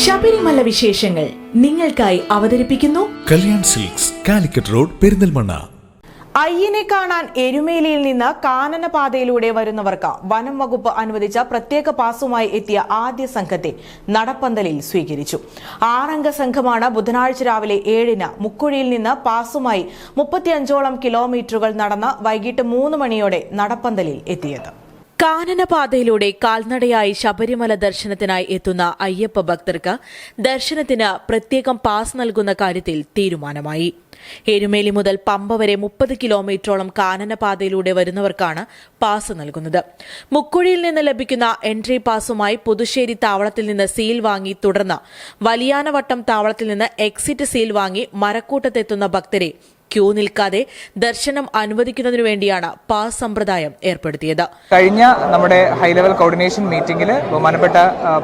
ശബരിമല വിശേഷങ്ങൾ നിങ്ങൾക്കായി അവതരിപ്പിക്കുന്നു കല്യാൺ സിൽക്സ്, കാലിക്കറ്റ് റോഡ്, പെരിന്തൽമണ്ണ. അയ്യനെ കാണാൻ എരുമേലിയിൽ നിന്ന് കാനനപാതയിലൂടെ വരുന്നവർക്ക് വനം വകുപ്പ് അനുവദിച്ച പ്രത്യേക പാസുമായി എത്തിയ ആദ്യ സംഘത്തെ നടപ്പന്തലിൽ സ്വീകരിച്ചു. 6 അംഗ സംഘമാണ് ബുധനാഴ്ച രാവിലെ 7-ന് മുക്കുഴിയിൽ നിന്ന് പാസുമായി 35ഓളം കിലോമീറ്ററുകൾ നടന്ന് വൈകിട്ട് 3 മണിയോടെ നടപ്പന്തലിൽ എത്തിയത്. കാനനപാതയിലൂടെ കാൽനടയായി ശബരിമല ദർശനത്തിനായി എത്തുന്ന അയ്യപ്പ ഭക്തർക്ക് ദർശനത്തിന് പ്രത്യേകം പാസ് നൽകുന്ന കാര്യത്തിൽ തീരുമാനമായി. എരുമേലി മുതൽ പമ്പ വരെ 30 കിലോമീറ്ററോളം കാനനപാതയിലൂടെ വരുന്നവർക്കാണ് പാസ് നൽകുന്നത്. മുക്കുഴിയിൽ നിന്ന് ലഭിക്കുന്ന എൻട്രി പാസുമായി പുതുശ്ശേരി താവളത്തിൽ നിന്ന് സീൽ വാങ്ങി തുടർന്ന് വലിയാനവട്ടം താവളത്തിൽ നിന്ന് എക്സിറ്റ് സീൽ വാങ്ങി മരക്കൂട്ടത്തെത്തുന്ന ഭക്തരെ ക്യൂ നിൽക്കാതെ ദർശനം അനുവദിക്കുന്നതിനു വേണ്ടിയാണ് പാസ് സമ്പ്രദായം ഏർപ്പെടുത്തിയത്. കഴിഞ്ഞ നമ്മുടെ ഹൈ ലെവൽ കോർഡിനേഷൻ മീറ്റിംഗിൽ ബഹുമാനപ്പെട്ട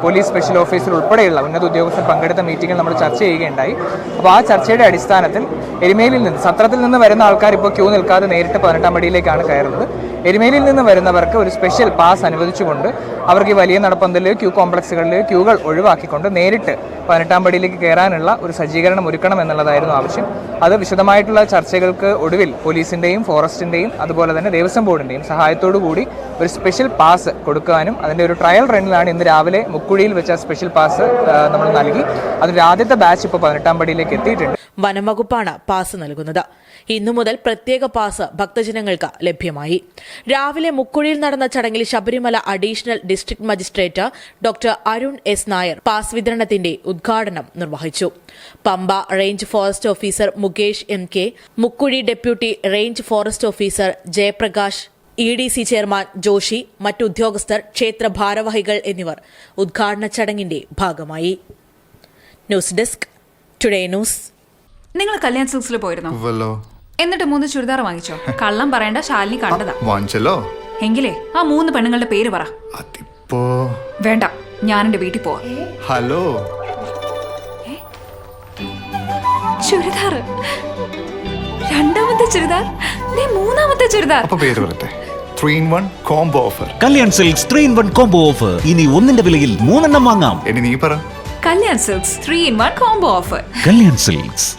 പോലീസ് സ്പെഷ്യൽ ഓഫീസർ ഉൾപ്പെടെയുള്ള ഉന്നത ഉദ്യോഗസ്ഥർ പങ്കെടുത്ത മീറ്റിംഗിൽ നമ്മൾ ചർച്ച ചെയ്യുകയുണ്ടായി. അപ്പോൾ ആ ചർച്ചയുടെ അടിസ്ഥാനത്തിൽ എരുമേലിയിൽ നിന്ന് സത്രത്തിൽ നിന്ന് വരുന്ന ആൾക്കാർ ഇപ്പോൾ ക്യൂ നിൽക്കാതെ നേരിട്ട് 18-ാം പടിയിലേക്കാണ് കയറുന്നത്. എരുമേലിയിൽ നിന്ന് വരുന്നവർക്ക് ഒരു സ്പെഷ്യൽ പാസ് അനുവദിച്ചുകൊണ്ട് അവർക്ക് ഈ വലിയ നടപ്പന്തലിൽ ക്യൂ കോംപ്ലക്സുകളിൽ ക്യൂകൾ ഒഴിവാക്കിക്കൊണ്ട് നേരിട്ട് 18-ാം പടിയിലേക്ക് കയറാനുള്ള ഒരു സജ്ജീകരണം ഒരുക്കണം എന്നുള്ളതായിരുന്നു ആവശ്യം. അത് വിശദമായിട്ടുള്ള ചർച്ചകൾക്ക് ഒടുവിൽ പോലീസിന്റെയും ഫോറസ്റ്റിന്റെയും അതുപോലെ തന്നെ ദേവസ്വം ബോർഡിന്റെയും സഹായത്തോടു കൂടി ഒരു സ്പെഷ്യൽ പാസ് കൊടുക്കാനും അതിന്റെ ഒരു ട്രയൽ റണ്ണിലാണ് ഇന്ന് രാവിലെ മുക്കുഴിയിൽ വെച്ച സ്പെഷ്യൽ പാസ് നമ്മൾ നൽകി. അതിന്റെ ആദ്യത്തെ ബാച്ച് ഇപ്പോൾ 18-ാം പടിയിലേക്ക് എത്തിയിട്ടുണ്ട്. വനംവകുപ്പാണ് പാസ് നൽകുന്നത്. ഇന്നു മുതൽ പ്രത്യേക പാസ് ഭക്തജനങ്ങൾക്ക് ലഭ്യമായി. രാവിലെ മുക്കുഴിയിൽ നടന്ന ചടങ്ങിൽ Sabarimala additional district magistrate doctor Arun S Nair pass വിതരണത്തിന്റെ ഉദ്ഘാടനം നിർവഹിച്ചു. Pamba range forest officer Mukesh MK, Mukkuzhi deputy range forest officer Jayaprakash, EDC chairman Joshi, മറ്റു ഉദ്യോഗസ്ഥർ, ക്ഷേത്ര ഭാരവാഹികൾ എന്നിവർ ഉദ്ഘാടന ചടങ്ങിന്റെ ഭാഗമായി. News desk, today news. നിങ്ങൾ കല്യാൺ സിൽക്സിൽ പോയിരുന്നോ? എന്നിട്ട് 3 ചുരിദാർ വാങ്ങിച്ചോ? കള്ളം പറയണ്ട, ശാലിനി കണ്ടതാ. വാങ്ങിച്ചല്ലോ. എങ്കിലേ ആ 3 പെണ്ണുങ്ങളുടെ പേര് പറ. അതിപ്പോ വേണ്ട, ഞാൻ എന്റെ വീട്ടിൽ പോവാ. ഹലോ, ചുരിദാർ, രണ്ടാമത്തെ ചുരിദാർ, മൂന്നാമത്തെ ചുരിദാർ. അപ്പൊ പേര് പറട്ടെ. 3-in-1 combo offer. Kalyan silks 3-in-1 combo offer. ഇനി ഒന്നിന്റെ വിലയിൽ 3 വാങ്ങാം. ഇനി നീ പറ. Kalyan silks 3-in-1 combo offer. Kalyan silks.